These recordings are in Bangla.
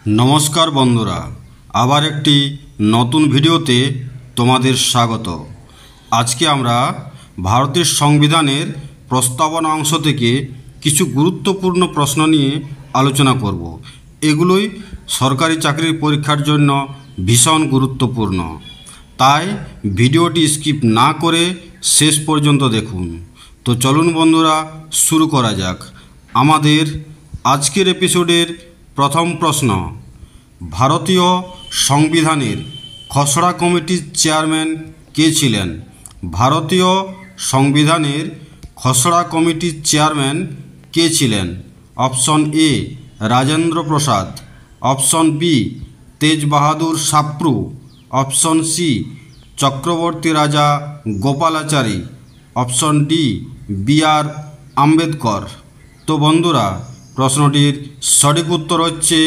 নমস্কার বন্ধুরা, আবার একটি নতুন ভিডিওতে তোমাদের স্বাগত। আজকে আমরা ভারতের সংবিধানের প্রস্তাবনা অংশ থেকে কিছু গুরুত্বপূর্ণ প্রশ্ন নিয়ে আলোচনা করব। এগুলোই সরকারি চাকরির পরীক্ষার জন্য ভীষণ গুরুত্বপূর্ণ, তাই ভিডিওটি স্কিপ না করে শেষ পর্যন্ত দেখুন। তো চলুন বন্ধুরা, শুরু করা যাক। আমাদের আজকের এপিসোডের প্রথম প্রশ্ন, ভারতীয় সংবিধানের খসড়া কমিটির চেয়ারম্যান কে ছিলেন? ভারতীয় সংবিধানের খসড়া কমিটির চেয়ারম্যান কে ছিলেন? Option A Rajendra Prasad, option B Tej Bahadur Sapru, option C Chakravarti Rajagopalachari, option D B R Ambedkar. তো বন্ধুরা, প্রশ্নটির সঠিক উত্তর হচ্ছে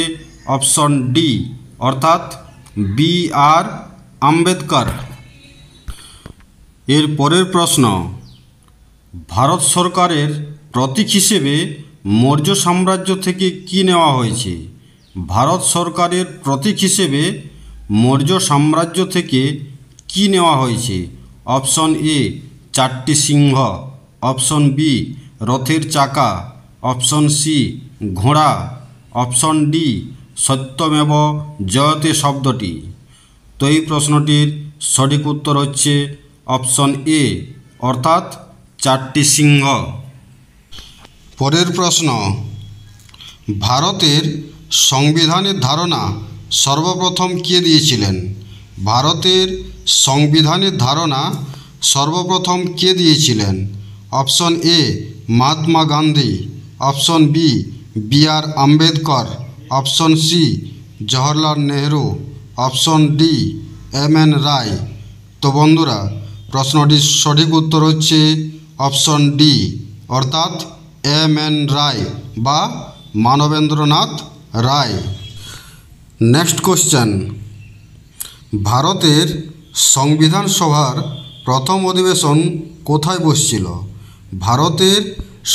অপশন ডি, অর্থাৎ বি আর আম্বেদকর। এর পরের প্রশ্ন, ভারত সরকারের প্রতীক হিসেবে মৌর্য সাম্রাজ্য থেকে কি নেওয়া হয়েছে? ভারত সরকারের প্রতীক হিসেবে মৌর্য সাম্রাজ্য থেকে কি নেওয়া হয়েছে? অপশন এ চারটি সিংহ, অপশন বি রথের চাকা, অপশন সি ঘোড়া, অপশন ডি সত্যমেব জয়তে শব্দটি। তো এই প্রশ্নটির সঠিক উত্তর হচ্ছে অপশন এ, অর্থাৎ চারটি সিংহ। পরের প্রশ্ন, ভারতের সংবিধানের ধারণা সর্বপ্রথম কে দিয়েছিলেন? ভারতের সংবিধানের ধারণা সর্বপ্রথম কে দিয়েছিলেন? Option A Mahatma Gandhi, option B B R Ambedkar, option C Jawaharlal Nehru, option D M N Roy. তো বন্ধুরা, প্রশ্নটির সঠিক উত্তর হচ্ছে অপশন ডি, অর্থাৎ এম এন রায় বা মানবেন্দ্রনাথ রায়। নেক্সট কোশ্চেন, ভারতের সংবিধান সভার প্রথম অধিবেশন কোথায় বসছিল? ভারতের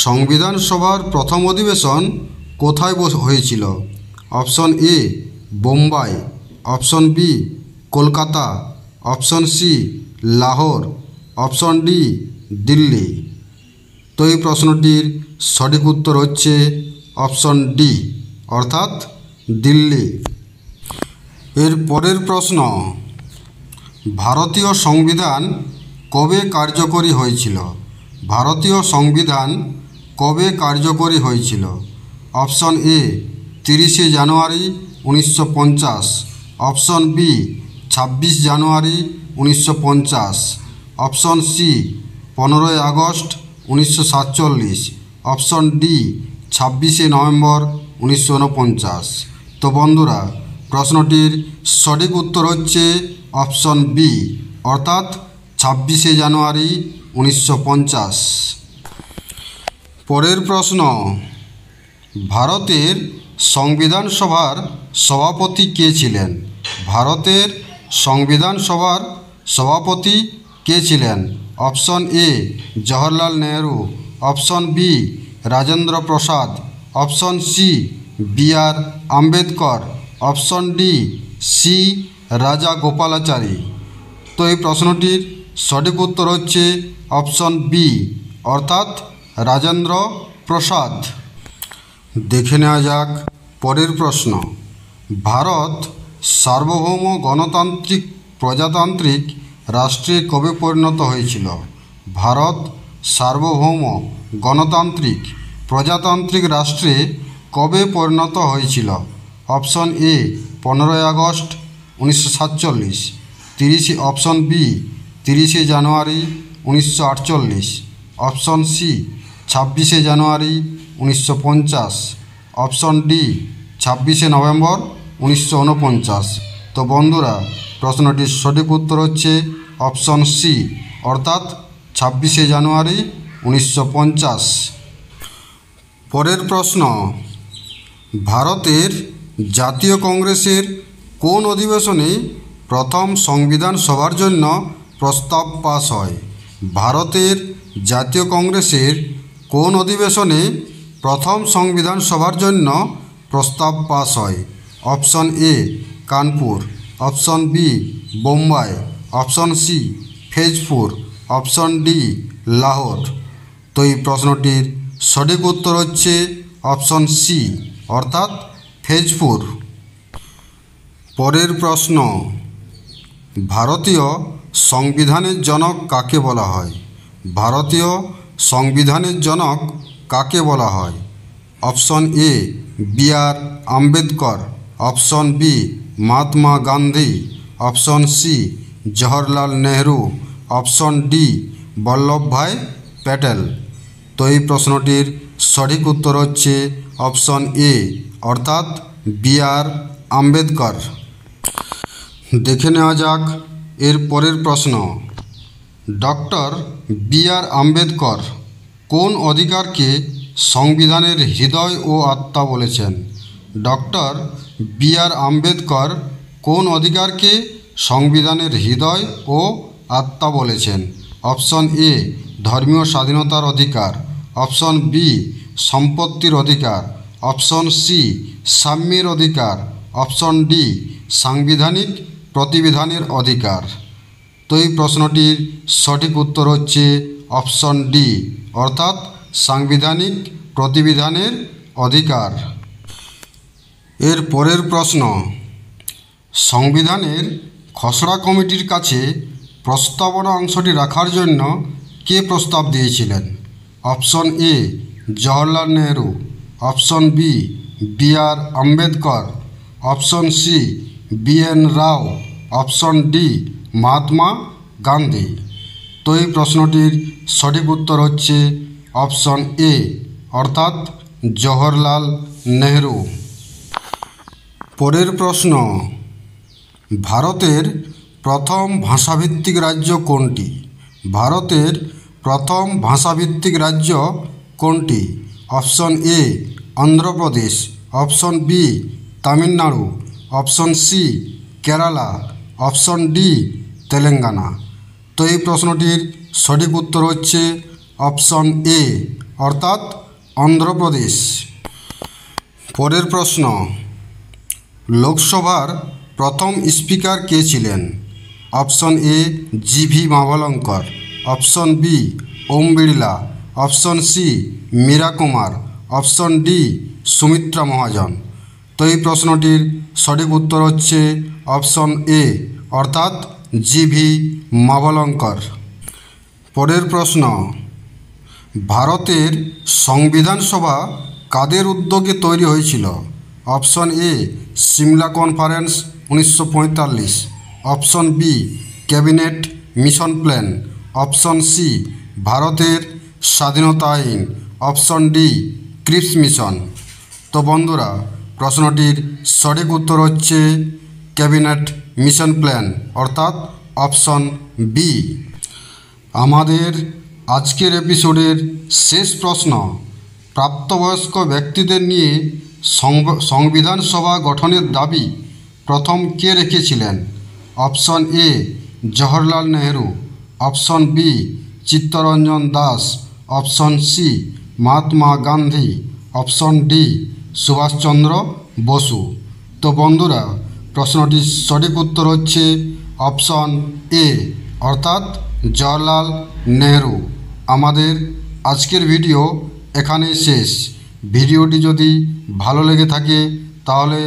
সংবিধান সভার প্রথম অধিবেশন কোথায় হয়েছিল? Option A Bombay, option B Kolkata, option C Lahore, option D Delhi. তো এই প্রশ্নটির সঠিক উত্তর হচ্ছে অপশন ডি, অর্থাৎ দিল্লি। এর পরের প্রশ্ন, ভারতীয় সংবিধান কবে কার্যকরী হয়েছিল? ভারতীয় সংবিধান কবে কার্যকরী হয়েছিল? অপশন এ 30শে জানুয়ারি 1950, অপশন বি 26 জানুয়ারি 1950, অপশন সি 15ই আগস্ট 1947, অপশন ডি 26শে নভেম্বর 1949। তো বন্ধুরা, প্রশ্নটির সঠিক উত্তর হচ্ছে অপশন বি, অর্থাৎ 26শে জানুয়ারি 1950। পরের প্রশ্ন, ভারতের সংবিধান সভার সভাপতি কে ছিলেন? ভারতের সংবিধান সভার সভাপতি কে ছিলেন? Option A Jawaharlal Nehru, option B Rajendra Prasad, option C B R Ambedkar, option D C Rajagopalachari. তো এই প্রশ্নটির সঠিক উত্তর হচ্ছে অপশন বি, অর্থাৎ রাজেন্দ্র প্রসাদ। দেখে নেওয়া যাক পরের প্রশ্ন, ভারত সার্বভৌম গণতান্ত্রিক প্রজাতান্ত্রিক রাষ্ট্রে কবে পরিণত হয়েছিল? ভারত সার্বভৌম গণতান্ত্রিক প্রজাতান্ত্রিক রাষ্ট্রে কবে পরিণত হয়েছিল? অপশন এ 15ই আগস্ট 1947, অপশন বি 30শে জানুয়ারি 1948, অপশন সি 26শে জানুয়ারি 1950, অপশন ডি 26শে নভেম্বর 1949। তো বন্ধুরা, প্রশ্নটির সঠিক উত্তর হচ্ছে অপশন সি, অর্থাৎ 26শে জানুয়ারি 1950। পরের প্রশ্ন, ভারতের জাতীয় কংগ্রেসের কোন অধিবেশনে প্রথম সংবিধান সভার জন্য প্রস্তাব পাস হয়? ভারতের জাতীয় কংগ্রেসের কোন অধিবেশনে প্রথম সংবিধান সভার জন্য প্রস্তাব পাস হয়? Option A Kanpur, option B Bombay, option C Faizpur, option D Lahore. তো এই প্রশ্নটির সঠিক উত্তর হচ্ছে অপশন সি অর্থাৎ ফেজপুর। পরের প্রশ্ন, ভারতীয় সংবিধানের জনক কাকে বলা হয়? ভারতীয় সংবিধানের জনক কাকে বলা হয়? Option A B R. Ambedkar, option B Mahatma Gandhi, option C Jawaharlal Nehru, option D Vallabhbhai Patel. তো এই প্রশ্নটির সঠিক উত্তর হচ্ছে অপশন এ অর্থাৎ বি.আর. আম্বেদকর। দেখে নেওয়া যাক এর পরের প্রশ্ন, ডক্টর বি.আর. আম্বেদকর কোন অধিকারকে সংবিধানের হৃদয় ও আত্মা বলেছেন? Doctor B.R.. আম্বেদকর কোন অধিকারকে সংবিধানের হৃদয় ও আত্মা বলেছেন? অপশন এ ধর্মীয় স্বাধীনতার অধিকার, অপশন বি সম্পত্তির অধিকার, অপশন সি সাম্যের অধিকার, অপশন ডি সাংবিধানিক প্রতিবিধানের অধিকার। তো এই প্রশ্নটির সঠিক উত্তর হচ্ছে অপশন ডি অর্থাৎ সাংবিধানিক প্রতিবিধানের অধিকার। এর পরের প্রশ্ন, সংবিধানের খসড়া কমিটির কাছে প্রস্তাবনা অংশটি রাখার জন্য কে প্রস্তাব দিয়েছিলেন? Option A Jawaharlal Nehru, option B B R. Ambedkar, option C B N. Rao, option D Mahatma Gandhi. তো এই প্রশ্নটির সঠিক উত্তর হচ্ছে অপশন এ অর্থাৎ জওহরলাল নেহরু। পরের প্রশ্ন, ভারতের প্রথম ভাষাভিত্তিক রাজ্য কোনটি? ভারতের প্রথম ভাষাভিত্তিক রাজ্য কোনটি? Option A Andhra Pradesh, option B Tamil Nadu, option C Kerala, option D Telangana. তো এই প্রশ্নটির সঠিক উত্তর হচ্ছে অপশন এ অর্থাৎ অন্ধ্রপ্রদেশ। পরের প্রশ্ন, লোকসভার প্রথম স্পিকার কে ছিলেন? Option A G V. Mavalankar, option B Om Birla, option C Meira Kumar, option D Sumitra Mahajan. তো এই প্রশ্নটির সঠিক উত্তর হচ্ছে অপশন এ অর্থাৎ জি.ভি. মাভলঙ্কর। পরের প্রশ্ন, ভারতের সংবিধান সভা কাদের উদ্যোগে তৈরি হয়েছিল? Option A Simla conference 1945, option B cabinet mission plan, option C ভারতের স্বাধীনতা আইন, অপশন ডি ক্রিপস মিশন। তো বন্ধুরা, প্রশ্নটির সঠিক উত্তর হচ্ছে ক্যাবিনেট মিশন প্ল্যান অর্থাৎ অপশন বি। আমাদের আজকের এপিসোডের শেষ প্রশ্ন, প্রাপ্তবয়স্ক ব্যক্তিদের নিয়ে সংবিধান সভা গঠনের দাবি প্রথম কে রেখেছিলেন? Option A Jawaharlal Nehru, option B Chittaranjan Das, option C Mahatma Gandhi, option D Subhash Chandra Bose. তো বন্ধুরা, প্রশ্নটির সঠিক উত্তর হচ্ছে অপশন এ অর্থাৎ জওহরলাল নেহরু। আমাদের আজকের ভিডিও এখানেই শেষ। ভিডিওটি যদি ভালো লেগে থাকে তাহলে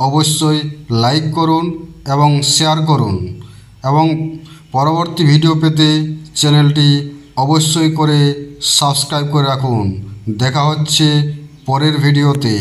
অবশ্যই লাইক করুন এবং শেয়ার করুন এবং পরবর্তী ভিডিও পেতে চ্যানেলটি অবশ্যই করে সাবস্ক্রাইব করে রাখুন। দেখা হচ্ছে পরের ভিডিওতে।